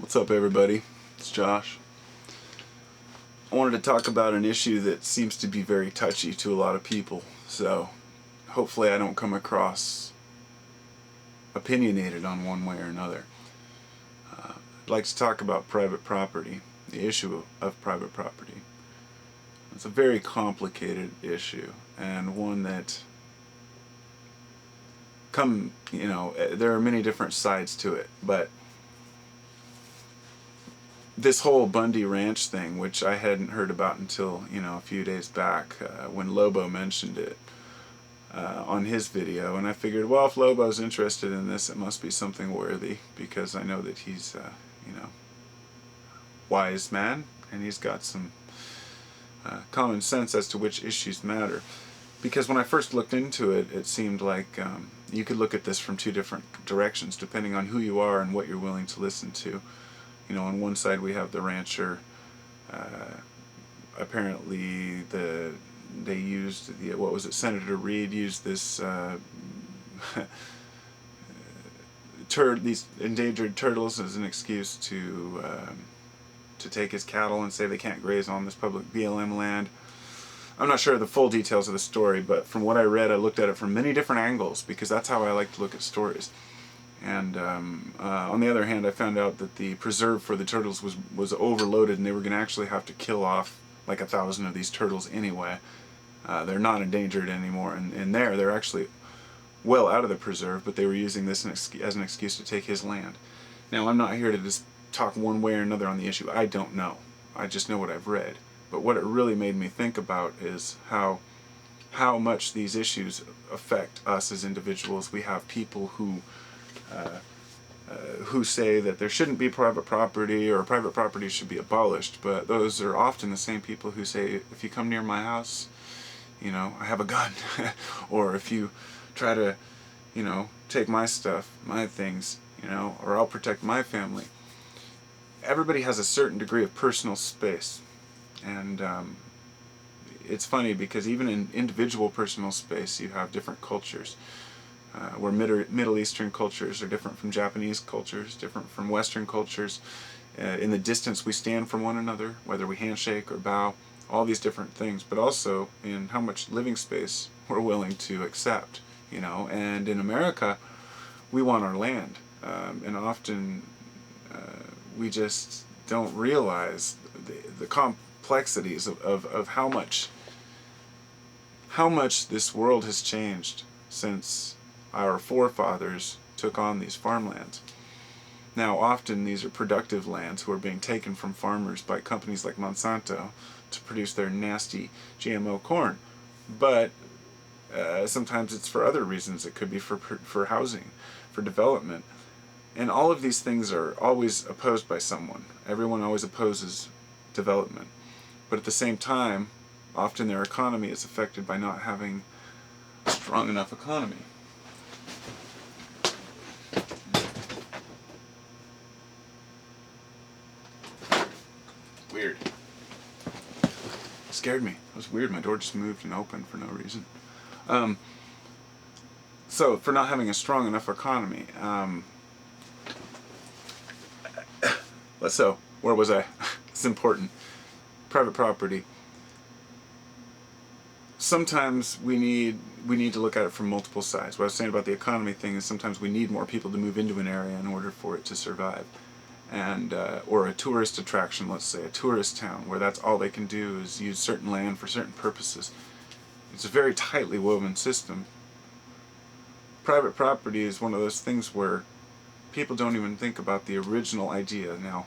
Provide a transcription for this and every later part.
What's up, everybody? It's Josh. I wanted to talk about an issue that seems to be very touchy to a lot of people, so hopefully I don't come across opinionated on one way or another. I'd like to talk about private property, the issue of private property. It's a very complicated issue, and one that there are many different sides to it, but this whole Bundy Ranch thing, which I hadn't heard about until, a few days back when Lobo mentioned it on his video, and I figured, well, if Lobo's interested in this, it must be something worthy, because I know that he's, wise man, and he's got some common sense as to which issues matter. Because when I first looked into it, it seemed like you could look at this from two different directions, depending on who you are and what you're willing to listen to. On one side we have the rancher. Apparently they used Senator Reid used this these endangered turtles as an excuse to take his cattle and say they can't graze on this public BLM land. I'm not sure of the full details of the story, but from what I read, I looked at it from many different angles, because that's how I like to look at stories. And on the other hand, I found out that the preserve for the turtles was overloaded, and they were going to actually have to kill off like 1,000 of these turtles anyway. They're not endangered anymore, and they're actually well out of the preserve, but they were using this as an excuse to take his land. Now, I'm not here to just talk one way or another on the issue. I don't know. I just know what I've read. But what it really made me think about is how much these issues affect us as individuals. We have people who say that there shouldn't be private property, or private property should be abolished, but those are often the same people who say, if you come near my house, I have a gun, or if you try to, take my stuff, my things, or I'll protect my family. Everybody has a certain degree of personal space, and it's funny because even in individual personal space you have different cultures. Where Middle Eastern cultures are different from Japanese cultures, different from Western cultures. In the distance we stand from one another, whether we handshake or bow, all these different things, but also in how much living space we're willing to accept. And in America, we want our land, and often we just don't realize the complexities of how much this world has changed since our forefathers took on these farmlands. Now, often these are productive lands who are being taken from farmers by companies like Monsanto to produce their nasty GMO corn. But sometimes it's for other reasons. It could be for housing, for development. And all of these things are always opposed by someone. Everyone always opposes development. But at the same time, often their economy is affected by not having a strong enough economy. Weird. Scared me. It was weird. My door just moved and opened for no reason. So, for not having a strong enough economy, so, where was I? It's important. Private property. Sometimes we need to look at it from multiple sides. What I was saying about the economy thing is sometimes we need more people to move into an area in order for it to survive. And or a tourist attraction, let's say, a tourist town, where that's all they can do is use certain land for certain purposes. It's a very tightly woven system. Private property is one of those things where people don't even think about the original idea. Now,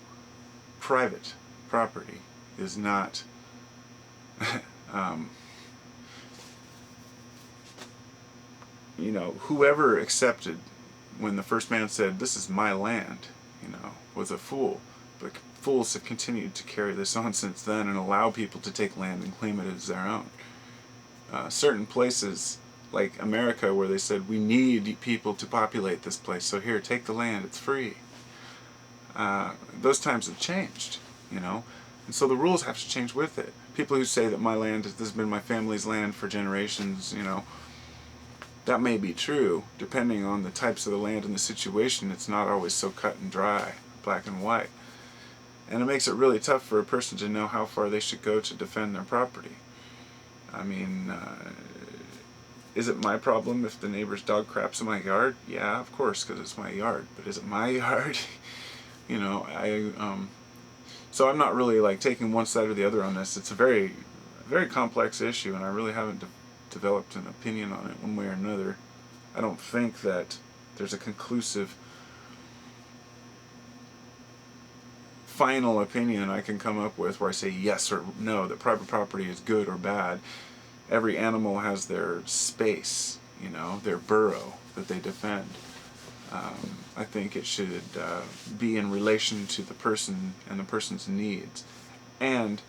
private property is not whoever accepted when the first man said, "This is my land," was a fool. But fools have continued to carry this on since then and allow people to take land and claim it as their own. Certain places, like America, where they said, we need people to populate this place, so here, take the land, it's free. Those times have changed, and so the rules have to change with it. People who say that this has been my family's land for generations, that may be true. Depending on the types of the land and the situation, it's not always so cut and dry, black and white. And it makes it really tough for a person to know how far they should go to defend their property. I mean, is it my problem if the neighbor's dog craps in my yard? Yeah, of course, because it's my yard. But is it my yard? You know, so I'm not really like taking one side or the other on this. It's a very, very complex issue, and I really haven't developed an opinion on it one way or another. I don't think that there's a conclusive final opinion I can come up with where I say yes or no, that private property is good or bad. Every animal has their space, you know, their burrow that they defend. I think it should be in relation to the person and the person's needs, and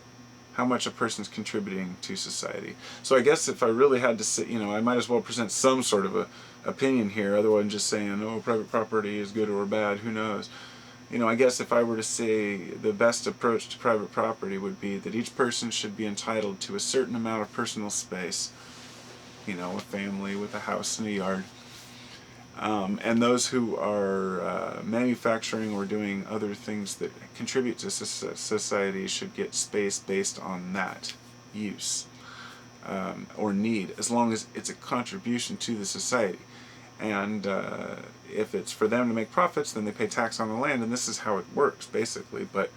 how much a person's contributing to society. So I guess if I really had to say, you know, I might as well present some sort of a opinion here, other than just saying, oh, private property is good or bad, who knows. You know, I guess if I were to say the best approach to private property would be that each person should be entitled to a certain amount of personal space, you know, a family with a house and a yard. And those who are manufacturing or doing other things that contribute to society should get space based on that use or need, as long as it's a contribution to the society. And if it's for them to make profits, then they pay tax on the land, and this is how it works, basically. But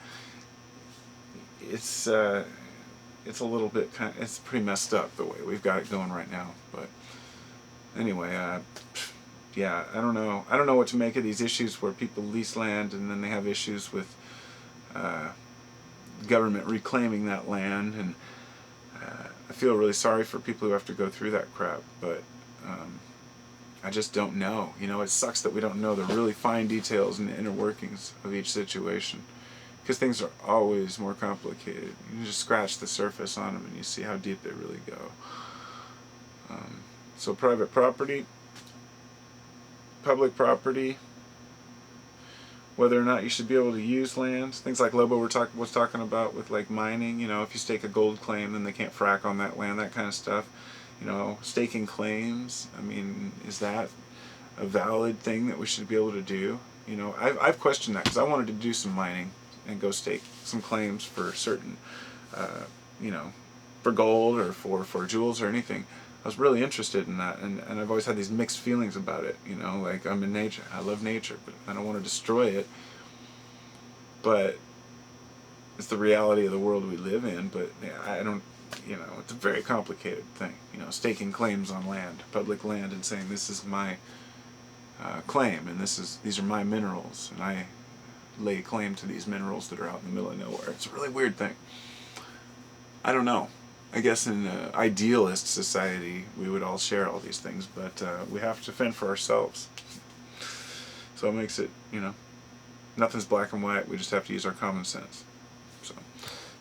it's a little bit it's pretty messed up the way we've got it going right now. But anyway, yeah, I don't know. I don't know what to make of these issues where people lease land and then they have issues with government reclaiming that land, and I feel really sorry for people who have to go through that crap. But I just don't know. You know, it sucks that we don't know the really fine details and the inner workings of each situation, because things are always more complicated. You just scratch the surface on them and you see how deep they really go. So private property, public property, whether or not you should be able to use land, things like Lobo was talking about with like mining. You know, if you stake a gold claim, then they can't frack on that land, that kind of stuff. You know, staking claims, I mean, is that a valid thing that we should be able to do? You know, I've questioned that, because I wanted to do some mining and go stake some claims for certain, you know, for gold or for jewels or anything. I was really interested in that, and I've always had these mixed feelings about it. You know, like, I'm in nature, I love nature, but I don't want to destroy it. But it's the reality of the world we live in. But yeah, I don't, you know, it's a very complicated thing. You know, staking claims on land, public land, and saying this is my claim, and these are my minerals, and I lay claim to these minerals that are out in the middle of nowhere. It's a really weird thing. I don't know. I guess in an idealist society we would all share all these things, but we have to fend for ourselves. So it makes it, you know, nothing's black and white. We just have to use our common sense. So,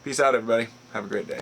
peace out, everybody. Have a great day.